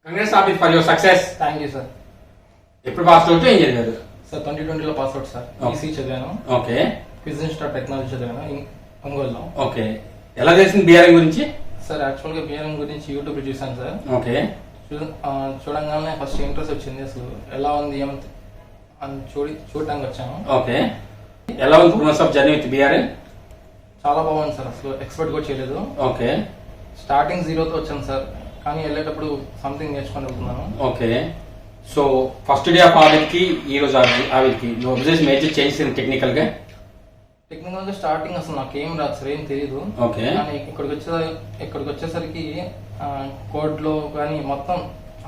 Congrats office for your success. Thank you sir. ఎప్పుడు pass out ఏం చదివారు? Sir 2020లో పాస్ అవుట్ సార్. ఈసీ చదివాను. ఓకే. బిజినెస్ స్టార్ టెక్నాలజీ చదివాను ఒంగోలులో. ఓకే. ఎలా తెలిసింది బీఆర్ఎం గురించి? సార్ యాక్చువల్గా బిఆర్ఎం గురించి యూట్యూబ్ చూసాను సార్. ఓకే. చూడంగానే ఫస్ట్ ఇంట్రెస్ట్ వచ్చింది, అసలు ఎలా ఉంది ఏమంత అని చూడటానికి వచ్చాను. ఓకే. ఎలా ఉంది 2 months of journey with BRM? చాలా బాగుంది సార్, అసలు ఎక్స్పెక్ట్ కూడా చేయలేదు. ఓకే. స్టార్టింగ్ 0తో వచ్చాను సార్, కానీ వెళ్ళేటప్పుడు సంథింగ్ నేర్చుకొని వెళ్తున్నాను. Okay. So first day of avid కి ఈ రోజు ఆవిడ్ కి నువ్వు అబ్జర్వ్ మేజర్ చేంజ్ టెక్నికల్ గా స్టార్టింగ్ అసలు నాకు ఏం రాదు సార్, ఏం తెలియదు. ఓకే. కానీ ఇక్కడికి వచ్చేసరికి కోడ్ లో కానీ మొత్తం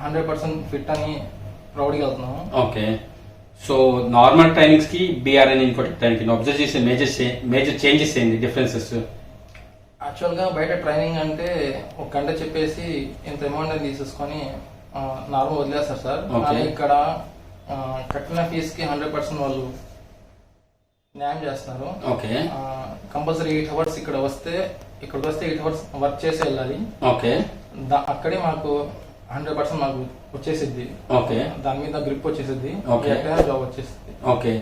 100% ఫిట్ అని ప్రౌడ్గా వెళ్తున్నాను. ఓకే. సో నార్మల్ ట్రైనింగ్స్ కి బీఆర్ఎన్ ఇన్కోటిక్ ట్రైనింగ్ కి అబ్జర్వ్ చేసే మేజర్ చేంజెస్ ఏంటి, డిఫరెన్సెస్? యాక్చువల్ గా బయట ట్రైనింగ్ అంటే 1 గంట చెప్పేసి ఇంత అమౌంట్ అని తీసేసుకొని నార్మల్ వదిలేస్తారు సార్. కానీ ఇక్కడ కట్టిన ఫీజ్ కి 100% వాళ్ళు న్యాయం చేస్తున్నారు. ఓకే. కంపల్సరీ 8 hours ఇక్కడికి వస్తే 8 hours వర్క్ చేసి వెళ్ళాలి. ఓకే. అక్కడే మాకు 100% మాకు వచ్చేసిద్ది. ఓకే. దాని మీద గ్రిప్ వచ్చేసిద్ది, జాబ్ వచ్చేసిద్ది. ఓకే.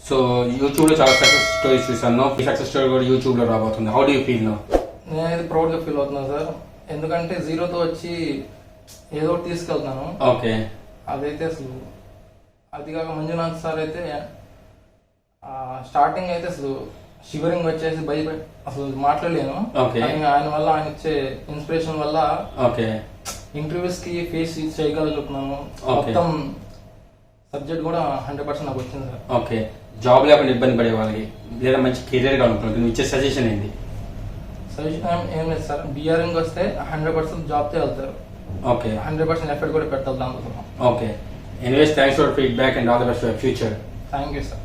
సో యూట్యూబ్ లో చాలా సక్సెస్ స్టోరీస్ చూసాను. ఈ సక్సెస్ స్టోరీ కూడా యూట్యూబ్ లో రాబోతుంది. How do you feel now? నేనైతే ప్రౌడ్ గా ఫీల్ అవుతున్నాను సార్, ఎందుకంటే 0తో వచ్చి ఏదో ఒకటి తీసుకెళ్తున్నాను. ఓకే. అదైతే అసలు అది కాక మంజునాథ్ సార్ అయితే స్టార్టింగ్ అయితే అసలు షివరింగ్ వచ్చేసి అసలు మాట్లాడలేను. ఆయన వల్ల ఆయన ఇచ్చే ఇన్స్పిరేషన్ వల్ల ఇంటర్వ్యూస్ కి ఫేస్ చేయగలుగుతున్నాను. మొత్తం సబ్జెక్ట్ కూడా 100% నాకు వచ్చింది సార్. ఓకే. జాబ్ లేకుండా ఇబ్బంది పడే వాళ్ళకి లేదా మంచి కెరీర్ గా ఉంటుంది, నువ్వు ఇచ్చే సజెషన్ ఏంటి? సజెషన్ ఏం లేదు సార్, బీఆర్ఎంకి వస్తే 100% జాబ్ తో వెళ్తారు. ఓకే. 100% ఎఫర్ట్ కూడా పెట్టాలి దాంట్లో. Okay. Anyways thanks for feedback and all the best for future. Thank you sir.